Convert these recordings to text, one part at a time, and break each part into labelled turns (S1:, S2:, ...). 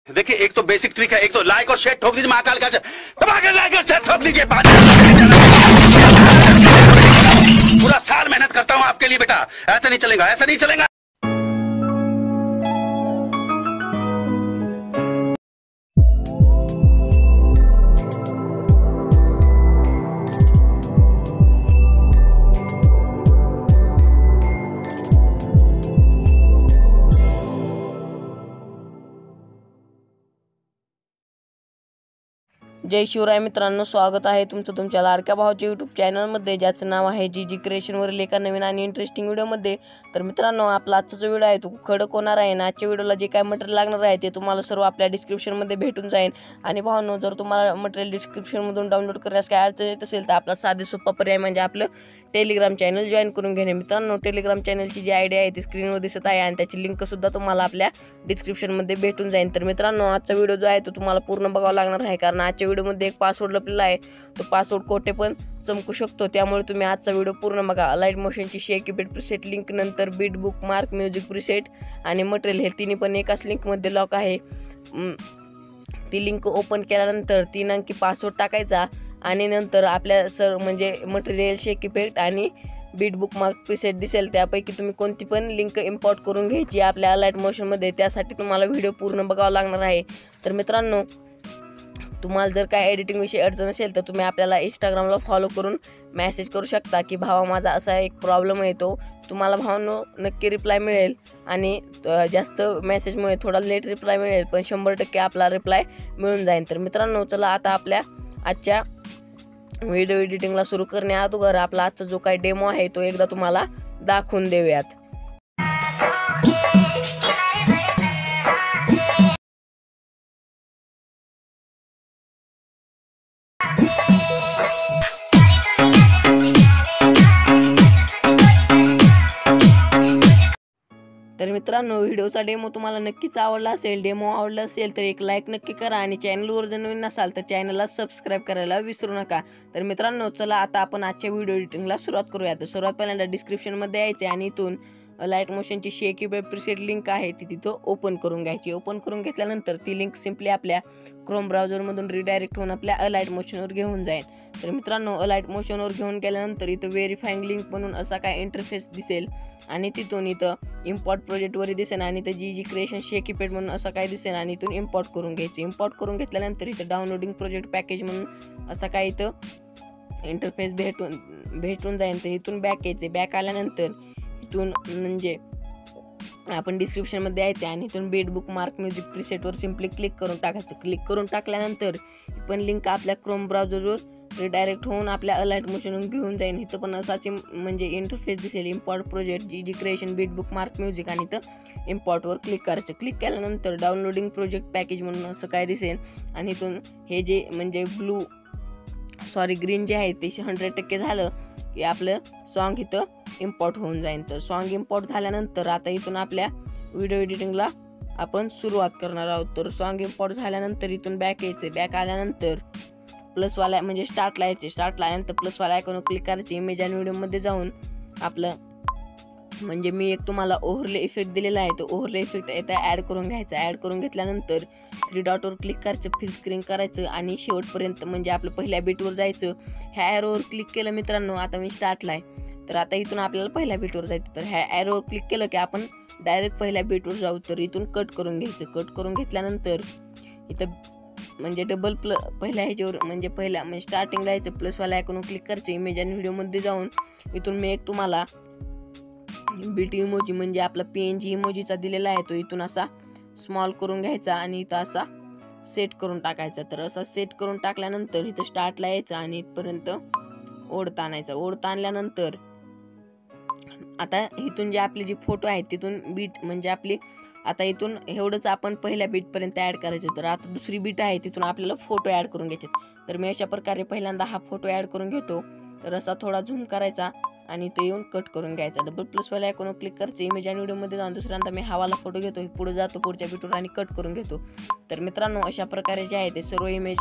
S1: देखिए एक तो बेसिक ट्रिक है, एक तो लाइक और शेयर ठोक दीजिए महाकाल का लाइक और शेयर ठोक दीजिए। पूरा साल मेहनत करता हूँ आपके लिए बेटा, ऐसा नहीं चलेगा, ऐसा नहीं चलेगा।
S2: जय शिवराय मित्रांनो, स्वागत आहे तुमचं तुमच्या लाडक्या भावाच्या यूट्यूब चॅनलमध्ये, ज्याचं नाव आहे जी क्रिएशनवरील एका नवीन आणि इंटरेस्टिंग व्हिडिओमध्ये। तर मित्रांनो, आपला आजचा जो व्हिडिओ आहे तो खडक होणार आहे आणि आजच्या व्हिडिओला जे काय मटेरियल लागणार आहे ते तुम्हाला सर्व आपल्या डिस्क्रिप्शनमध्ये भेटून जाईल। आणि भावांनो, जर तुम्हाला मटेरियल डिस्क्रिप्शनमधून डाउनलोड करण्यास काय अडचण येत असेल तर आपला साधे सोपा पर्याय म्हणजे आपलं टेलिग्राम चॅनल जॉईन करून घेणे। मित्रांनो, टेलिग्राम चॅनलची जी आयडी आहे ती स्क्रीनवर दिसत आहे आणि त्याची लिंक सुद्धा तुम्हाला आपल्या डिस्क्रिप्शनमध्ये भेटून जाईल। तर मित्रांनो, आजचा व्हिडिओ जो आहे तो तुम्हाला पूर्ण बघावा लागणार आहे, कारण आजच्या व्हिडिओमध्ये एक पासवर्ड लपलेला आहे। तो पासवर्ड कोठे पण चमकू शकतो, त्यामुळे तुम्ही आजचा व्हिडिओ पूर्ण बघा। अलाइट मोशनची शेक इफेक्ट प्रीसेट लिंक, नंतर बीट बुकमार्क, म्युझिक प्रीसेट आणि मटेरियल हे तिन्ही पण एकाच लिंकमध्ये लॉक आहे। ती लिंक ओपन केल्यानंतर 3 अंकी पासवर्ड टाकायचा आणि नंतर आपल्या म्हणजे मटेरियल, शेक इफेक्ट आणि बीट बुकमार्क प्रीसेट दिसेल त्यापैकी तुम्ही कोणती पण लिंक इम्पोर्ट करून घ्यायची आपल्या अलाइट मोशनमध्ये। त्यासाठी तुम्हाला व्हिडिओ पूर्ण बघावा लागणार आहे। तर मित्रांनो, तुम्हाला जर काय एडिटिंग विषयी अडचण असेल तर तुम्ही आपल्याला इंस्टाग्रामला फॉलो करून मेसेज करू शकता की भावा माझा असा एक प्रॉब्लेम आहे, तो तुम्हाला भावांनो नक्की रिप्लाय मिळेल। आणि जास्त मेसेजमुळे थोडा लेट रिप्लाय मिळेल, पण 100% आपला रिप्लाय मिळून जाईल। तर मित्रांनो, चला आता आपल्या आजच्या व्हिडिओ एडिटिंगला सुरू करण्या अगोदर आपला आजचा जो काही डेमो आहे तो एकदा तुम्हाला दाखवून देऊयात। तर मित्रांनो, व्हिडिओचा डेमो तुम्हाला नक्कीच आवडला असेल। डेमो आवडला असेल तर एक लाईक नक्की करा आणि चॅनलवर जर नवीन नसाल तर चॅनलला सबस्क्राईब करायला विसरू नका। तर मित्रांनो, चला आता आपण आजच्या व्हिडिओ एडिटिंगला सुरुवात करूया। तर सर्वात पहिल्यांदा डिस्क्रिप्शनमध्ये यायचे आणि इथून लाईट मोशनची शेक इफेक्ट प्रीसेट लिंक आहे ती तिथं ओपन करून घ्यायची। ओपन करून घेतल्यानंतर ती लिंक सिम्पली आपल्या क्रोम ब्राउझरमधून रिडायरेक्ट होऊन आपल्या अलाइट मोशनवर घेऊन जाईल। तर मित्रांनो, अलाइट मोशनवर घेऊन गेल्यानंतर इथं व्हेरीफाईंग लिंक म्हणून असा काय इंटरफेस दिसेल आणि तिथून इथं इम्पोर्ट प्रोजेक्टवर दिसेल आणि इथं जी क्रिएशन शेक इफेक्ट म्हणून असं काय दिसेल आणि इथून इम्पोर्ट करून घ्यायचं। इम्पोर्ट करून घेतल्यानंतर इथं डाउनलोडिंग प्रोजेक्ट पॅकेज म्हणून असं काय इथं इंटरफेस भेटून जाईल। तर इथून बॅक यायचे। बॅक आल्यानंतर इथून म्हणजे आपण डिस्क्रिप्शनमध्ये यायचे आणि इथून बीट बुकमार्क म्युझिक प्रीसेटवर सिम्पली क्लिक करून टाकायचं। क्लिक करून टाकल्यानंतर पण लिंक आपल्या क्रोम ब्राउझरवर रिडायरेक्ट होऊन आपल्या अलाइट मोशनवर घेऊन जाईल। इथं पण असाच म्हणजे इंटरफेस दिसेल, इम्पोर्ट प्रोजेक्ट, जी क्रिएशन, बीट बुकमार्क, म्युझिक आणि इथं इम्पोर्टवर क्लिक करायचं। क्लिक केल्यानंतर डाउनलोडिंग प्रोजेक्ट पॅकेज म्हणून असं काय दिसेल आणि इथून हे जे म्हणजे ग्रीन जे आहे ते 100% झालं की आपलं सॉन्ग इथं इम्पोर्ट होऊन जाईल। तर सॉन्ग इम्पोर्ट झाल्यानंतर आता इथून आपल्या व्हिडिओ एडिटिंगला आपण सुरुवात करणार आहोत। तर सॉन्ग इम्पोर्ट झाल्यानंतर इथून बॅक यायचे। बॅक आल्यानंतर प्लसवाला म्हणजे स्टार्टला यायचे। स्टार्टला आल्यानंतर प्लसवाला आयकॉनवर क्लिक करायचे। इमेज आणि व्हिडिओमध्ये जाऊन आपलं म्हणजे मी एक तुम्हाला ओव्हरले इफेक्ट दिलेला आहे, तो ओव्हरले इफेक्ट इथं ॲड करून घ्यायचा। ॲड करून घेतल्यानंतर 3 डॉटवर क्लिक करायचं, फिल स्क्रीन करायचं आणि शेवटपर्यंत म्हणजे आपलं पहिल्या बीटवर जायचं। ह्या ॲरोवर क्लिक केलं मित्रांनो, आता मी स्टार्टला आहे तर आता इथून आपल्याला पहिल्या बीटवर जायचं। तर ह्या ॲरोवर क्लिक केलं की आपण डायरेक्ट पहिल्या बीटवर जाऊ। तर इथून कट करून घ्यायचं। कट करून घेतल्यानंतर इथं म्हणजे पहिल्या ह्याच्यावर म्हणजे स्टार्टिंगला यायचं, प्लसवाला आयकॉनवर क्लिक करायचं। इमेज आणि व्हिडिओमध्ये जाऊन इथून मी एक तुम्हाला बीट इमोजी म्हणजे आपला PNG इमोजीचा दिलेला आहे, तो इथून असा स्मॉल करून घ्यायचा आणि इथं असा सेट करून टाकायचा। तर असा सेट करून टाकल्यानंतर इथं स्टार्टला यायचं आणि इथपर्यंत ओढता आणायचा। ओढता आणल्यानंतर आता इथून जे आपले जे फोटो आहेत तिथून बीट म्हणजे आपली आता इथून एवढंच आपण पहिल्या बीटपर्यंत ॲड करायचं। तर आता दुसरी बीट आहे तिथून आपल्याला फोटो ॲड करून घ्यायचे। तर मी अशा प्रकारे पहिल्यांदा हा फोटो ॲड करून घेतो। तर असा थोडा झूम करायचा आणि ते येऊन कट करून घ्यायचा। डबल प्लसवाला आयकॉनवर क्लिक करायचं। इमेज आणि व्हिडिओमध्ये जाऊन दुसऱ्यांदा मी हावाला फोटो घेतो, पुढे जातो पुढच्या बीटवर आणि कट करून घेतो। तर मित्रांनो, अशा प्रकारे जे आहे ते सर्व इमेज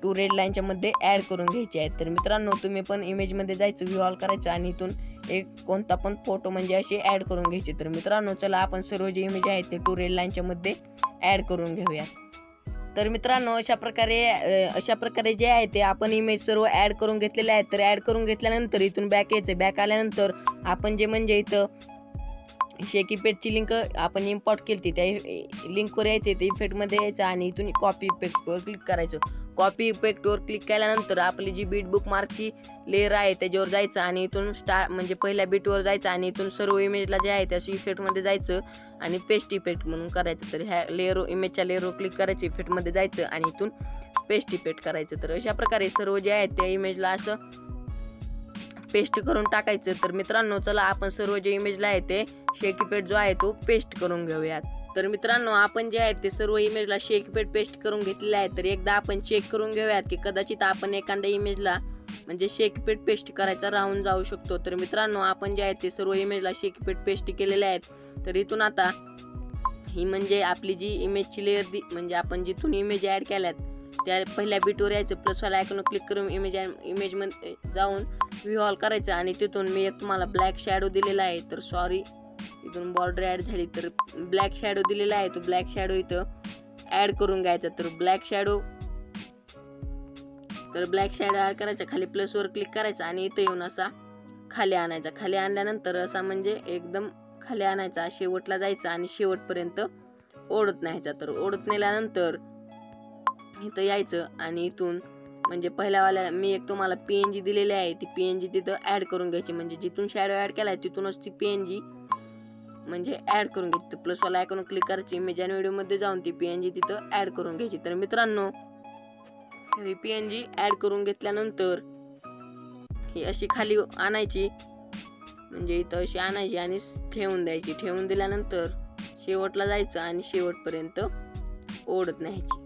S2: 2 रेड लाईनच्या मध्ये ॲड करून घ्यायचे आहेत। तर मित्रांनो, तुम्ही पण इमेजमध्ये जायचं, व्ह्यू ऑल करायचं आणि इथून एक कोणता पण फोटो म्हणजे असे ॲड करून घ्यायचे। तर मित्रांनो, चला आपण सर्व जे इमेज आहेत ते 2 रेड लाईनच्या मध्ये ॲड करून घेऊया। तर मित्रांनो अशा प्रकारे जे आहे ते आपण इमेज सर्व ॲड करून घेतलेले आहेत. तर ॲड करून घेतल्यानंतर इथून बॅक यायचं. बॅक आल्यानंतर आपण जे म्हणजे इथं शेक इफेक्टची लिंक आपण इम्पोर्ट केली त्या लिंकवर यायचे ते इफेक्टमध्ये यायचं आणि इथून कॉपी इफेक्टवर क्लिक करायचं. कॉपी इफेक्टवर क्लिक केल्यानंतर आपली जी बीट बुकमार्कची लेअर आहे त्याच्यावर जायचं आणि इथून म्हणजे पहिल्या बीटवर जायचं आणि इथून सर्व इमेजला जे आहे त्याच्या इफेक्टमध्ये जायचं आणि पेस्ट इफेक्ट म्हणून करायचं. तर ह्या इमेजच्या लेअरवर क्लिक करायचं, इफेक्टमध्ये जायचं आणि इथून पेस्ट इफेक्ट करायचं. तर अशा प्रकारे सर्व जे आहे त्या इमेजला असं पेस्ट करून टाकायचं. तर मित्रांनो चला आपण सर्व जे इमेजला आहे ते शेक इफेक्ट जो आहे तो पेस्ट करून घेऊयात. तर मित्रांनो आपण जे आहे ते सर्व इमेजला शेक इफेक्ट पेस्ट करून घेतलेले आहे. तर एकदा आपण चेक करून घेऊयात की कदाचित आपण एखाद्या इमेजला म्हणजे शेक इफेक्ट पेस्ट करायचा राहून जाऊ शकतो. तर मित्रांनो आपण जे आहे ते सर्व इमेजला शेक इफेक्ट पेस्ट केलेले आहेत. तर इथून आता ही म्हणजे आपली जी इमेजची लेअर म्हणजे आपण जिथून इमेज ॲड केल्यात त्या पहिल्या बीटवर यायचं, प्लसवाला आयकॉन क्लिक करून इमेजमध्ये जाऊन व्ह्यू ऑल करायचं आणि तिथून मी एक तुम्हाला ब्लॅक शॅडो दिलेला आहे. तर सॉरी इथून बॉर्डर ॲड झाली. तर ब्लॅक शॅडो दिलेला आहे तो ब्लॅक शॅडो इथं ॲड करून घ्यायचा. तर ब्लॅक शॅडो ॲड करायचा, खाली प्लसवर क्लिक करायचं आणि इथं येऊन असा खाली आणायचा. खाली आणल्यानंतर असा म्हणजे एकदम खाली आणायचा, शेवटला जायचा आणि शेवटपर्यंत ओढत न्यायचा. तर ओढत नेल्यानंतर इथं यायचं आणि इथून म्हणजे पहिल्यावाल्या मी एक तुम्हाला PNG दिलेली आहे ती PNG तिथं ॲड करून घ्यायची. म्हणजे जिथून शॅडो ॲड केला आहे तिथूनच ती PNG म्हणजे ॲड करून घ्यायची. तर प्लसवाला आयकॉन क्लिक करायची, इमेज आणि व्हिडिओमध्ये जाऊन ती PNG तिथं ॲड करून घ्यायची. तर मित्रांनो ही PNG ॲड करून घेतल्यानंतर ही अशी खाली आणायची, म्हणजे इथं अशी आणायची आणि ठेवून द्यायची. ठेवून दिल्यानंतर शेवटला जायचं आणि शेवटपर्यंत ओढत न्यायची.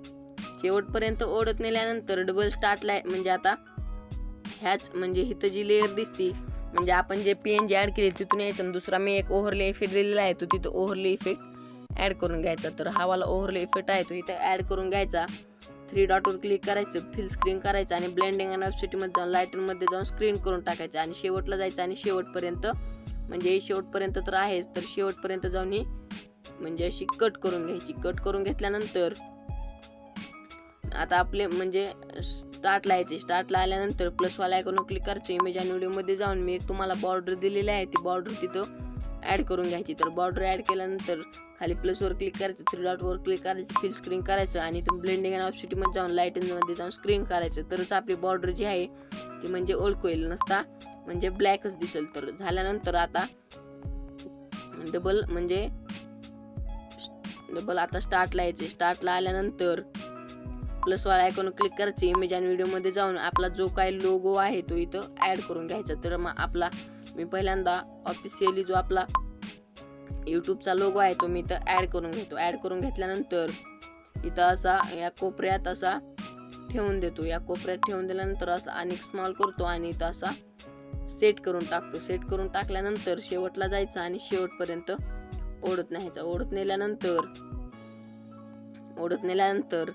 S2: शेवटपर्यंत ओढत नेल्यानंतर डबल स्टार्टला म्हणजे आता ह्याच म्हणजे इथं जी लेअर दिसती म्हणजे आपण जे PNG ॲड केली तिथून यायचं आणि दुसरा मी एक ओव्हरले इफेक्ट दिलेला आहे तो तिथं ओव्हरले इफेक्ट ॲड करून घ्यायचा. तर हा वाला ओव्हरले इफेक्ट आहे तो इथं ॲड करून घ्यायचा. 3 डॉटवर क्लिक करायचं, फिल स्क्रीन करायचं आणि ब्लेंडिंग आणि ऑप्सिटीमध्ये जाऊन लायटरमध्ये जाऊन स्क्रीन करून टाकायचं आणि शेवटला जायचं आणि शेवटपर्यंत म्हणजे शेवटपर्यंत तर आहेच तर शेवटपर्यंत जाऊन ही म्हणजे अशी कट करून घ्यायची. कट करून घेतल्यानंतर आता आपले म्हणजे स्टार्टला यायचे. स्टार्टला आल्यानंतर प्लसवाला आयकॉनवर क्लिक करायचं, इमेज आणि व्हिडिओमध्ये जाऊन मी एक तुम्हाला बॉर्डर दिलेली आहे ती बॉर्डर तिथं ॲड करून घ्यायची. तर बॉर्डर ॲड केल्यानंतर खाली प्लसवर क्लिक करायचं, 3 डॉटवर क्लिक करायचं, फिल स्क्रीन करायचं आणि तुम्ही ब्लेंडिंग आणि ऑप्सिटीमध्ये जाऊन लाईटिंगमध्ये जाऊन स्क्रीन करायचं. तरच आपली बॉर्डर जी आहे ती म्हणजे ओळखू येईल, नसता म्हणजे ब्लॅकच दिसेल. तर झाल्यानंतर आता डबल आता स्टार्टला यायचे. स्टार्टला आल्यानंतर प्लसवाला आयकॉन क्लिक करायचं, इमेज आणि व्हिडिओमध्ये जाऊन आपला जो काही लोगो आहे तो इथं ॲड करून घ्यायचा. तर मग आपला मी पहिल्यांदा ऑफिशियली जो आपला यूट्यूबचा लोगो आहे तो मी इथं ॲड करून घेतो. ॲड करून घेतल्यानंतर इथं असा या कोपऱ्यात असा ठेवून देतो. या कोपऱ्यात ठेवून दिल्यानंतर असा आणि स्मॉल करतो आणि इथं असा सेट करून टाकतो. सेट करून टाकल्यानंतर शेवटला जायचं आणि शेवटपर्यंत ओढत न्यायचा. ओढत नेल्यानंतर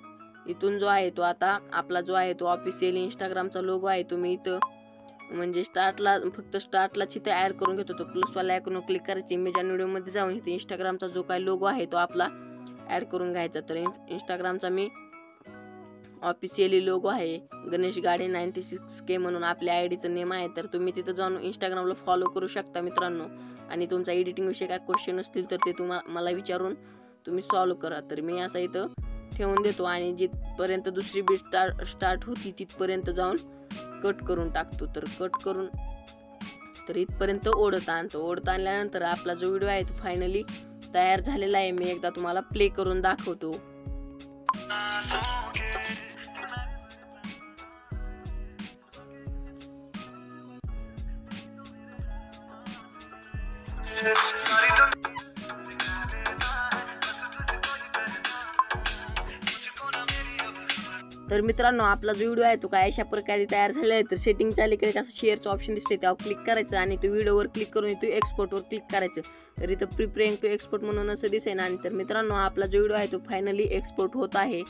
S2: इथून जो आहे तो आता आपला जो आहे तो ऑफिशियल इंस्टाग्रामचा लोगो आहे तो मी इथं म्हणजे फक्त स्टार्टला इथे ॲड करून घेतो. तो प्लसवाला आयकॉनवर क्लिक करायची, इमेज आणि व्हिडिओमध्ये जाऊन इथे इंस्टाग्रामचा जो काही लोगो आहे तो आपला ॲड करून घ्यायचा. तर इंस्टाग्रामचा मी ऑफिशियली लोगो आहे 𝐦𝐚𝐤𝐽 96K म्हणून आपल्या आयडीचं नेम आहे. तर तुम्ही तिथं जाऊन इंस्टाग्रामला फॉलो करू शकता मित्रांनो. आणि तुमचा एडिटिंग विषयी काय क्वेश्चन असतील तर ते मला विचारून तुम्ही सॉल्व करा. तर मी असं इथं ठेवून देतो आणि जिथपर्यंत दुसरी बीट स्टार्ट होती तिथपर्यंत जाऊन कट करून टाकतो. तर कट करून तर इथपर्यंत ओढत आणतो. ओढत आणल्यानंतर आपला जो व्हिडिओ आहे तो फायनली तयार झालेला आहे. मी एकदा तुम्हाला प्ले करून दाखवतो. तर मित्रांनो आपला जो व्हिडिओ आहे तो काय अशा प्रकारे तयार झालेला आहे. तर सेटिंगच्या अलीकडे असं शेअरचं ऑप्शन दिसते त्यावर क्लिक करायचं आणि तो व्हिडिओवर क्लिक करून इथं एक्सपोर्टवर क्लिक करायचं. तर इथं प्रिपेअरिंग टू एक्सपोर्ट म्हणून असं दिसेल. आणि तर मित्रांनो आपला जो व्हिडिओ आहे तो फायनली एक्सपोर्ट होत आहे.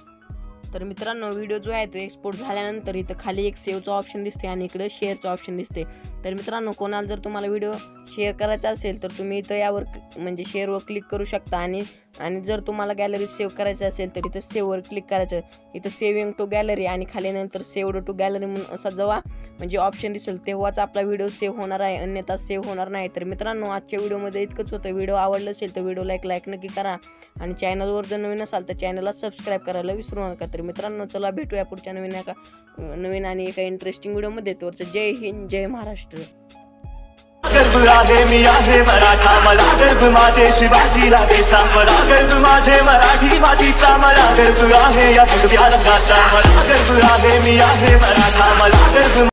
S2: तर मित्रांनो व्हिडिओ जो आहे तो एक्सपोर्ट झाल्यानंतर इथं खाली एक सेव्हचं ऑप्शन दिसते आणि इकडे शेअरचं ऑप्शन दिसते. तर मित्रांनो कोणाला जर तुम्हाला व्हिडिओ शेअर करायचा असेल तर तुम्ही इथं यावर म्हणजे शेअरवर क्लिक करू शकता आणि आणि जर तुम्हाला गॅलरी सेव्ह करायचं असेल तर इथं सेव्हवर क्लिक करायचं, इथं सेव्हिंग टू गॅलरी आणि खाली नंतर सेव्हड टू गॅलरी म्हणून असा जेव्हा म्हणजे ऑप्शन दिसेल तेव्हाच आपला व्हिडिओ सेव्ह होणार आहे, अन्यथा सेव्ह होणार नाही। तर मित्रांनो आजच्या व्हिडिओमध्ये इतकंच होतं। व्हिडिओ आवडला असेल तर व्हिडिओला एक लाईक नक्की करा आणि चॅनलवर जर नवीन असाल तर चॅनलला सबस्क्राईब करायला विसरू नका। तर मित्रांनो चला भेटूया पुढच्या नवीन आणि एका इंटरेस्टिंग व्हिडिओमध्ये। तोवरचं जय हिंद, जय महाराष्ट्र।
S3: गर्भ आहे मी आहे मराठा, मला गर्भ माझे शिवाजी राजेचा, मला गर्भ माझे मराठी मातीचा, मला गर्भ आहे या भगव्या रंगाचा, मला गर्भ आहे मी आहे मराठा, मला गर्भ